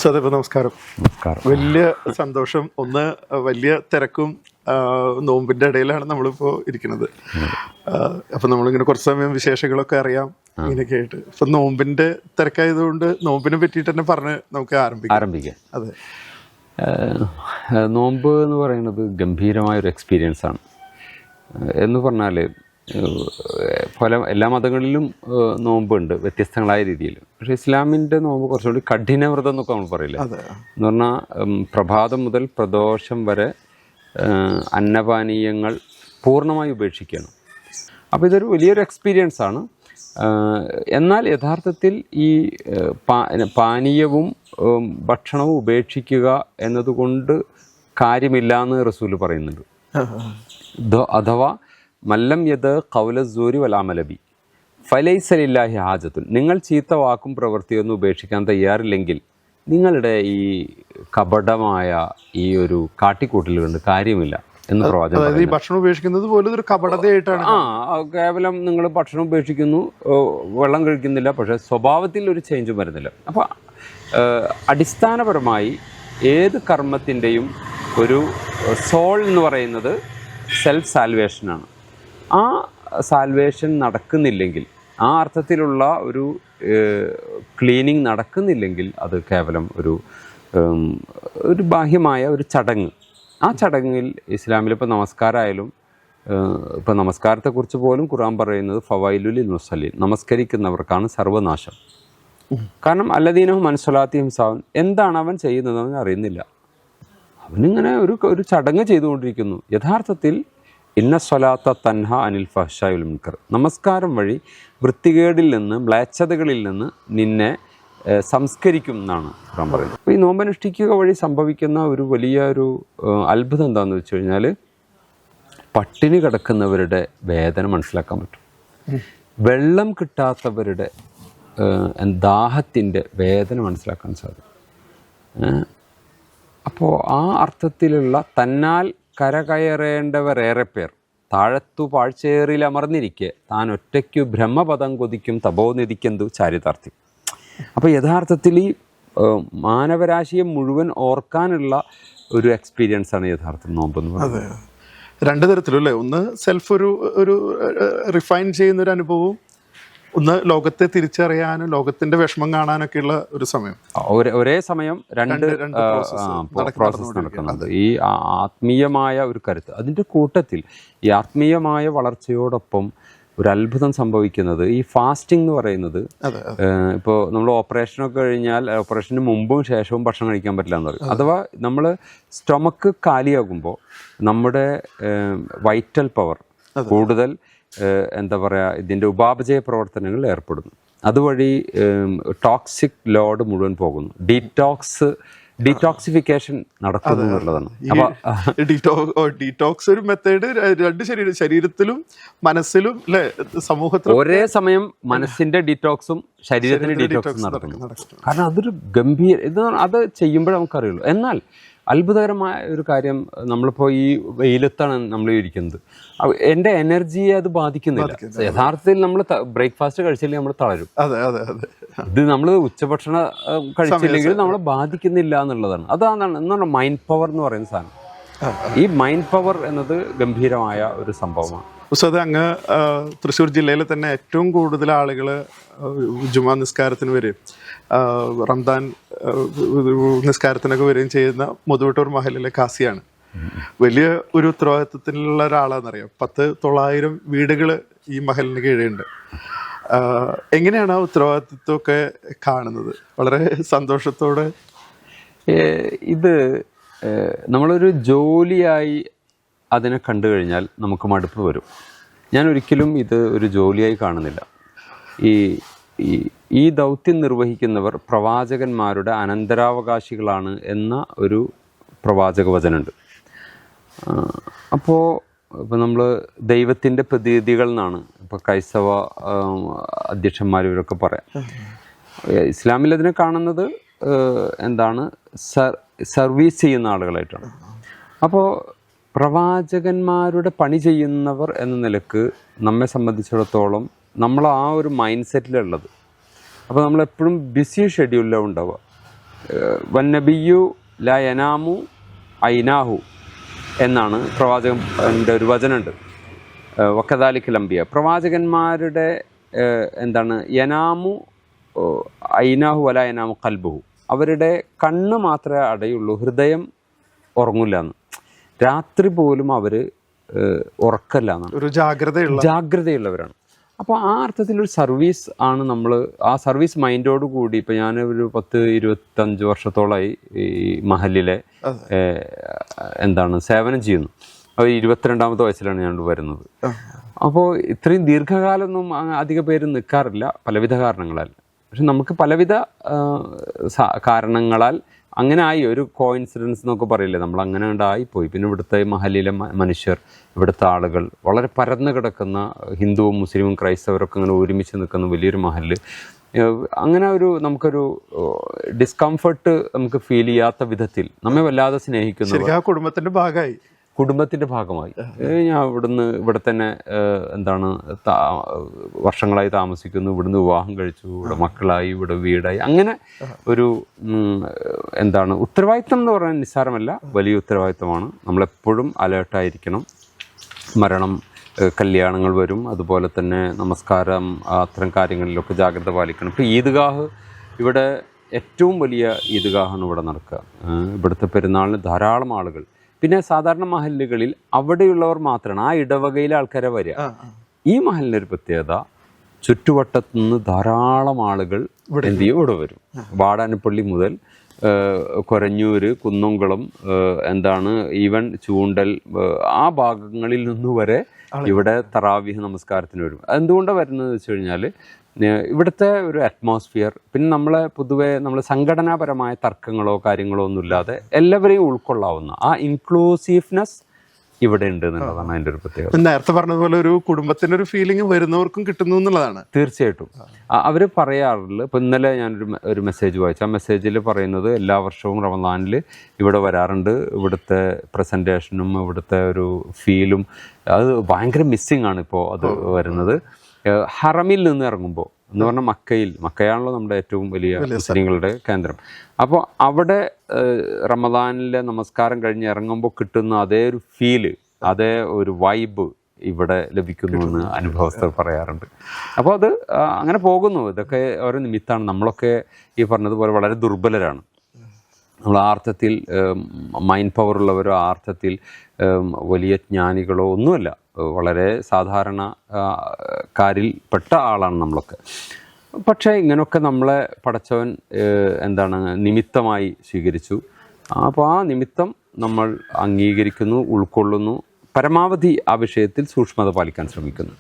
സദീപ് നമസ്കാരം. നമസ്കാരം. വലിയ സന്തോഷം. ഒന്ന്, വലിയ തിരക്കും നോമ്പിന്റെ ഇടയിലാണ് നമ്മളിപ്പോ ഇരിക്കുന്നത്. അപ്പൊ നമ്മളിങ്ങനെ കുറച്ച് സമയം വിശേഷങ്ങളൊക്കെ അറിയാം ഇങ്ങനെയൊക്കെ ആയിട്ട്. ഇപ്പൊ നോമ്പിന്റെ തിരക്കായതുകൊണ്ട് നോമ്പിനെ പറ്റിയിട്ട് തന്നെ പറഞ്ഞ് നമുക്ക് ആരംഭിക്കാം. അതെ, നോമ്പ് എന്ന് പറയുന്നത് ഗംഭീരമായൊരു എക്സ്പീരിയൻസ് ആണ്. എന്ന് പറഞ്ഞാൽ പല എല്ലാ മതങ്ങളിലും നോമ്പുണ്ട് വ്യത്യസ്തങ്ങളായ രീതിയിൽ. പക്ഷേ ഇസ്ലാമിൻ്റെ നോമ്പ് കുറച്ചുകൂടി കഠിനവ്രതം എന്നൊക്കെ നമ്മൾ പറയില്ല. എന്ന് പറഞ്ഞാൽ പ്രഭാതം മുതൽ പ്രദോഷം വരെ അന്നപാനീയങ്ങൾ പൂർണ്ണമായി ഉപേക്ഷിക്കണം. അപ്പോൾ ഇതൊരു വലിയൊരു എക്സ്പീരിയൻസ് ആണ്. എന്നാൽ യഥാർത്ഥത്തിൽ ഈ പാനീയവും ഭക്ഷണവും ഉപേക്ഷിക്കുക എന്നതുകൊണ്ട് കാര്യമില്ല എന്ന് റസൂൽ പറയുന്നുണ്ട്. അഥവാ മല്ലം യത് ഖൗലസ്സൂരി വലാമലബി ഫലൈസലില്ലാഹി ഹാജത്തുൻ. നിങ്ങൾ ചീത്ത വാക്കും പ്രവൃത്തിയൊന്നും ഉപേക്ഷിക്കാൻ തയ്യാറില്ലെങ്കിൽ നിങ്ങളുടെ ഈ കപടമായ ഈ ഒരു കാട്ടിക്കൂട്ടൽ കൊണ്ട് കാര്യമില്ല എന്ന് പ്രവാചകൻ. ഈ ഭക്ഷണം ഉപേക്ഷിക്കുന്നത് പോലും ഒരു കപടതയായിട്ടാണ്. കേവലം നിങ്ങൾ ഭക്ഷണം ഉപേക്ഷിക്കുന്നു, വെള്ളം കഴിക്കുന്നില്ല, പക്ഷേ സ്വഭാവത്തിൽ ഒരു ചേഞ്ചും വരുന്നില്ല. അപ്പോൾ അടിസ്ഥാനപരമായി ഏത് കർമ്മത്തിൻ്റെയും ഒരു സോൾ എന്ന് പറയുന്നത് സെൽഫ് സാൽവേഷനാണ്. ആ സാൽവേഷൻ നടക്കുന്നില്ലെങ്കിൽ, ആ അർത്ഥത്തിലുള്ള ഒരു ക്ലീനിങ് നടക്കുന്നില്ലെങ്കിൽ അത് കേവലം ഒരു ബാഹ്യമായ ഒരു ചടങ്ങ്. ആ ചടങ്ങിൽ ഇസ്ലാമിൽ ഇപ്പോൾ നമസ്കാരമായാലും, ഇപ്പോൾ നമസ്കാരത്തെക്കുറിച്ച് പോലും ഖുർആൻ പറയുന്നത് ഫവൈലുൽ മുസല്ലീൻ, നമസ്കരിക്കുന്നവർക്കാണ് സർവനാശം. കാരണം അല്ലദീനഹും അൻ സ്വലാത്തിഹിം സാഹൂൻ, എന്താണ് അവൻ ചെയ്യുന്നതെന്ന് അറിയുന്നില്ല. അവനിങ്ങനെ ഒരു ചടങ്ങ് ചെയ്തുകൊണ്ടിരിക്കുന്നു. യഥാർത്ഥത്തിൽ ഇന്ന സ്വലാത്ത തൻഹ അനിൽ ഫഹ്ശാഇ വൽ മുൻകർ, നമസ്കാരം വഴി വൃത്തികേടിൽ നിന്ന്, മ്ലേച്ഛതകളിൽ നിന്ന് നിന്നെ സംസ്കരിക്കും എന്നാണ് ഖുർആൻ പറയുന്നത്. അപ്പോൾ ഈ നോമ്പനുഷ്ഠിക്കുക വഴി സംഭവിക്കുന്ന ഒരു വലിയൊരു അത്ഭുതം എന്താണെന്ന് വെച്ച് കഴിഞ്ഞാൽ, പട്ടിണി കിടക്കുന്നവരുടെ വേദന മനസ്സിലാക്കാൻ പറ്റും. വെള്ളം കിട്ടാത്തവരുടെ ദാഹത്തിൻ്റെ വേദന മനസ്സിലാക്കാൻ സാധിക്കും. അപ്പോൾ ആ അർത്ഥത്തിലുള്ള തന്നാൽ കരകയറേണ്ടവരേറെ പേർ താഴത്തു പാഴ്ചേറിൽ അമർന്നിരിക്കെ താൻ ഒറ്റയ്ക്കു ബ്രഹ്മപദം കൊതിക്കും തപോനിധിക്കെന്തു ചാരിതാർത്ഥ്യം. അപ്പോൾ യഥാർത്ഥത്തിൽ ഈ മാനവരാശിയെ മുഴുവൻ ഓർക്കാനുള്ള ഒരു എക്സ്പീരിയൻസ് ആണ് യഥാർത്ഥം നോമ്പെന്ന് പറയുന്നത്. രണ്ട് തരത്തിലല്ലേ. ഒന്ന് സെൽഫ് ഒരു റിഫൈൻ ചെയ്യുന്നൊരു അനുഭവവും, ഒന്ന് ലോകത്തെ തിരിച്ചറിയാനും ലോകത്തിന്റെ വിഷമം കാണാനൊക്കെയുള്ള ഒരു സമയം. ഒരേ സമയം രണ്ട് പ്രോസസ്സ് നടക്കുന്നത്. ഈ ആത്മീയമായ ഒരു കരുത്ത്, അതിൻ്റെ കൂട്ടത്തിൽ ഈ ആത്മീയമായ വളർച്ചയോടൊപ്പം ഒരു അത്ഭുതം സംഭവിക്കുന്നത് ഈ ഫാസ്റ്റിംഗ് എന്ന് പറയുന്നത്. ഇപ്പോൾ നമ്മൾ ഓപ്പറേഷനൊക്കെ കഴിഞ്ഞാൽ ഓപ്പറേഷന് മുമ്പും ശേഷവും ഭക്ഷണം കഴിക്കാൻ പറ്റില്ല എന്ന് പറയും. അഥവാ നമ്മൾ സ്റ്റൊമക്ക് കാലിയാകുമ്പോൾ നമ്മുടെ വൈറ്റൽ പവർ കൂടുതൽ എന്താ പറയുക, ഇതിൻ്റെ ഉപാപചയ പ്രവർത്തനങ്ങൾ ഏർപ്പെടുന്നു. അതുവഴി ടോക്സിക് ലോഡ് മുഴുവൻ പോകുന്നു. ഡീറ്റോക്സിഫിക്കേഷൻ നടക്കുന്നു എന്നുള്ളതാണ്. ഡീറ്റോക്സ് ഒരു മെത്തേഡ് രണ്ട് ശരീരത്തിലും മനസ്സിലും അല്ലെ, സമൂഹത്തിലും ഒരേ സമയം മനസ്സിന്റെ ഡീറ്റോക്സും ശരീരത്തിന്റെ ഡീറ്റോക്സും നടക്കുന്നു. കാരണം അതൊരു ഗംഭീര അത് ചെയ്യുമ്പോഴേ നമുക്കറിയുള്ളൂ. എന്നാൽ അത്ഭുതകരമായ ഒരു കാര്യം, നമ്മളിപ്പോൾ ഈ വെയിലത്താണ് നമ്മൾ ഇരിക്കുന്നത്, എൻ്റെ എനർജിയെ അത് ബാധിക്കുന്നില്ല. യഥാർത്ഥത്തിൽ നമ്മൾ ബ്രേക്ക്ഫാസ്റ്റ് കഴിച്ചില്ലെങ്കിൽ നമ്മൾ തളരും. ഇത് നമ്മൾ ഉച്ചഭക്ഷണം കഴിച്ചില്ലെങ്കിൽ നമ്മളെ ബാധിക്കുന്നില്ല എന്നുള്ളതാണ്. അതാണ് എന്താണ് മൈൻഡ് പവർ എന്ന് പറയുന്ന സാധനം. ഈ മൈൻഡ് പവർ എന്നത് ഗംഭീരമായ ഒരു സംഭവമാണ്. ഉസ്താദ്, അങ്ങ് തൃശ്ശൂർ ജില്ലയിൽ തന്നെ ഏറ്റവും കൂടുതൽ ആളുകൾ ജുമാ നിസ്കാരത്തിന് വരും, റംദാൻ നിസ്കാരത്തിനൊക്കെ വരികയും ചെയ്യുന്ന മുതുവട്ടൂർ മഹലിലെ കാസിയാണ്. വലിയ ഒരു ഉത്തരവാദിത്വത്തിലുള്ള ഒരാളാണെന്നറിയാം. 10,900 വീടുകൾ ഈ മഹലിന് കീഴെയുണ്ട്. എങ്ങനെയാണ് ആ ഉത്തരവാദിത്വമൊക്കെ കാണുന്നത്? വളരെ സന്തോഷത്തോടെ. ഇത് നമ്മളൊരു ജോലിയായി അതിനെ കണ്ടു കഴിഞ്ഞാൽ നമുക്ക് മടുപ്പ് വരും. ഞാൻ ഒരിക്കലും ഇത് ഒരു ജോലിയായി കാണുന്നില്ല. ഈ ദൗത്യം നിർവഹിക്കുന്നവർ പ്രവാചകന്മാരുടെ അനന്തരാവകാശികളാണ് എന്ന ഒരു പ്രവാചക വചനമുണ്ട്. ഇപ്പോൾ നമ്മൾ ദൈവത്തിൻ്റെ പ്രതിനിധികൾ എന്നാണ് ഇപ്പോൾ ക്രൈസ്തവ അധ്യക്ഷന്മാർ ഇവരൊക്കെ പറയാം. ഇസ്ലാമിൽ അതിനെ കാണുന്നത് എന്താണ്, സർവീസ് ചെയ്യുന്ന ആളുകളായിട്ടാണ്. അപ്പോൾ പ്രവാചകന്മാരുടെ പണി ചെയ്യുന്നവർ എന്ന നിലക്ക് നമ്മെ സംബന്ധിച്ചിടത്തോളം നമ്മൾ ആ ഒരു മൈൻഡ് സെറ്റിലുള്ളത്. അപ്പോൾ നമ്മളെപ്പോഴും ബിസി ഷെഡ്യൂളിലാണ് ഉണ്ടാവുക. വന്നബിയു ല യനാമു ഐനാഹു എന്നാണ് പ്രവാചകൻ്റെ ഒരു വചനമുണ്ട്. വക്കദാലിക്കൽ അംബിയ, പ്രവാചകന്മാരുടെ എന്താണ് യനാമു ഐനാഹു വല യനാമു ഖൽബുഹു, അവരുടെ കണ്ണ് മാത്രമേ അടയുള്ളൂ, ഹൃദയം ഉറങ്ങില്ല എന്ന്. രാത്രി പോലും അവർ ഉറക്കല്ല എന്നാണ്, ഒരു ജാഗ്രതയുള്ളവരാണ്. അപ്പോൾ ആ അർത്ഥത്തിലൊരു സർവീസ് ആണ് നമ്മൾ, ആ സർവീസ് മൈൻഡോട് കൂടി. ഇപ്പം ഞാൻ ഒരു 10-25 വർഷത്തോളമായി ഈ മഹലിലെ സേവനം ചെയ്യുന്നു. അപ്പോൾ 22ാമത്തെ വയസ്സിലാണ് ഞാൻ വരുന്നത്. അപ്പോൾ ഇത്രയും ദീർഘകാലമൊന്നും അധിക പേര് നിൽക്കാറില്ല, പലവിധ കാരണങ്ങളാൽ. പക്ഷെ നമുക്ക് പലവിധ കാരണങ്ങളാൽ അങ്ങനെ ആയി, ഒരു കോയിൻസിഡൻസ് എന്നൊക്കെ പറയില്ലേ, നമ്മൾ അങ്ങനെ ഉണ്ടായിപ്പോയി. പിന്നെ ഇവിടുത്തെ മഹലിലെ മനുഷ്യർ, ഇവിടുത്തെ ആളുകൾ വളരെ പരന്നു കിടക്കുന്ന ഹിന്ദുവും മുസ്ലിമും ക്രൈസ്തവരൊക്കെ അങ്ങനെ ഒരുമിച്ച് നിൽക്കുന്ന വലിയൊരു മഹല്, അങ്ങനെ നമുക്കൊരു ഡിസ്കംഫർട്ട് നമുക്ക് ഫീൽ ചെയ്യാത്ത വിധത്തിൽ നമ്മെ വല്ലാതെ സ്നേഹിക്കുന്നു, കുടുംബത്തിൻ്റെ ഭാഗമായി. ഞാൻ ഇവിടെ തന്നെ വർഷങ്ങളായി താമസിക്കുന്നു, ഇവിടുന്ന് വിവാഹം കഴിച്ചു, ഇവിടെ മക്കളായി, ഇവിടെ വീടായി. അങ്ങനെ ഒരു ഉത്തരവാദിത്തം എന്ന് പറയാൻ നിസ്സാരമല്ല, വലിയ ഉത്തരവാദിത്തമാണ്. നമ്മളെപ്പോഴും അലേർട്ടായിരിക്കണം. മരണം, കല്യാണങ്ങൾ വരും, അതുപോലെ തന്നെ നമസ്കാരം, അത്തരം കാര്യങ്ങളിലൊക്കെ ജാഗ്രത പാലിക്കണം. ഇപ്പോൾ ഈദ്ഗാഹ്, ഇവിടെ ഏറ്റവും വലിയ ഈദ്ഗാഹാണ് ഇവിടെ നടക്കുക. ഇവിടുത്തെ പെരുന്നാളിന് ധാരാളം ആളുകൾ, പിന്നെ സാധാരണ മഹല്ലുകളിൽ അവിടെയുള്ളവർ മാത്രമാണ്, ആ ഇടവകയിലെ ആൾക്കാരെ വരിക. ഈ മഹലിനൊരു പ്രത്യേകത, ചുറ്റുവട്ടത്തു നിന്ന് ധാരാളം ആളുകൾ ഇവിടെ വരും. വാടാനപ്പള്ളി മുതൽ കൊരഞ്ഞൂര്, കുന്നംകുളം, ഈവൻ ചൂണ്ടൽ, ആ ഭാഗങ്ങളിൽ നിന്ന് വരെ ഇവിടെ തറാവീഹ് നമസ്കാരത്തിന് വരും. എന്തുകൊണ്ടാണ് വരുന്നത് വെച്ച് കഴിഞ്ഞാൽ, ഇവിടുത്തെ ഒരു അറ്റ്മോസ്ഫിയർ, പിന്നെ പൊതുവെ സംഘടനാപരമായ തർക്കങ്ങളോ കാര്യങ്ങളോ ഒന്നുമില്ലാതെ എല്ലാവരെയും ഉൾക്കൊള്ളാവുന്ന ആ ഇൻക്ലൂസീവ്നെസ് ഇവിടെ ഉണ്ട് എന്നുള്ളതാണ് അതിൻ്റെ ഒരു പ്രത്യേകത. നേരത്തെ പറഞ്ഞതുപോലെ ഒരു കുടുംബത്തിൻ്റെ ഒരു ഫീലിംഗ് വരുന്നവർക്കും കിട്ടുന്നു എന്നുള്ളതാണ്. തീർച്ചയായിട്ടും അവർ പറയാറുള്ളത്. ഇപ്പം ഇന്നലെ ഞാനൊരു മെസ്സേജ് വായിച്ചു. ആ മെസ്സേജിൽ പറയുന്നത് എല്ലാ വർഷവും റമദാനിൽ ഇവിടെ വരാറുണ്ട്, ഇവിടുത്തെ പ്രസൻറ്റേഷനും ഇവിടുത്തെ ഒരു ഫീലും അത് ഭയങ്കര മിസ്സിങ് ആണ് ഇപ്പോൾ അത് വരുന്നത്. ഹറമിൽ നിന്ന് ഇറങ്ങുമ്പോൾ എന്ന് പറഞ്ഞാൽ മക്കയാണല്ലോ നമ്മുടെ ഏറ്റവും വലിയ മുസ്ലിങ്ങളുടെ കേന്ദ്രം. അപ്പോൾ അവിടെ റമദാനിലെ നമസ്കാരം കഴിഞ്ഞ് ഇറങ്ങുമ്പോൾ കിട്ടുന്ന അതേ ഒരു ഫീല്, അതേ ഒരു വൈബ് ഇവിടെ ലഭിക്കുന്നുവെന്ന് അനുഭവസ്ഥർ പറയാറുണ്ട്. അപ്പോൾ അത് അങ്ങനെ പോകുന്നു. ഇതൊക്കെ ഓരോ നിമിത്തമാണ്. നമ്മളൊക്കെ ഈ പറഞ്ഞതുപോലെ വളരെ ദുർബലരാണ്. നമ്മൾ ആ അർത്ഥത്തിൽ മൈൻഡ് പവർ ഉള്ളവരോ ആ അർത്ഥത്തിൽ വലിയ ജ്ഞാനികളോ ഒന്നുമല്ല, വളരെ സാധാരണ കാരിൽപ്പെട്ട ആളാണ് നമ്മളൊക്കെ. പക്ഷേ ഇങ്ങനെയൊക്കെ നമ്മളെ പടച്ചവൻ നിമിത്തമായി സ്വീകരിച്ചു. അപ്പോൾ ആ നിമിത്തം നമ്മൾ അംഗീകരിക്കുന്നു, ഉൾക്കൊള്ളുന്നു, പരമാവധി ആ വിഷയത്തിൽ സൂക്ഷ്മത പാലിക്കാൻ ശ്രമിക്കുന്നു.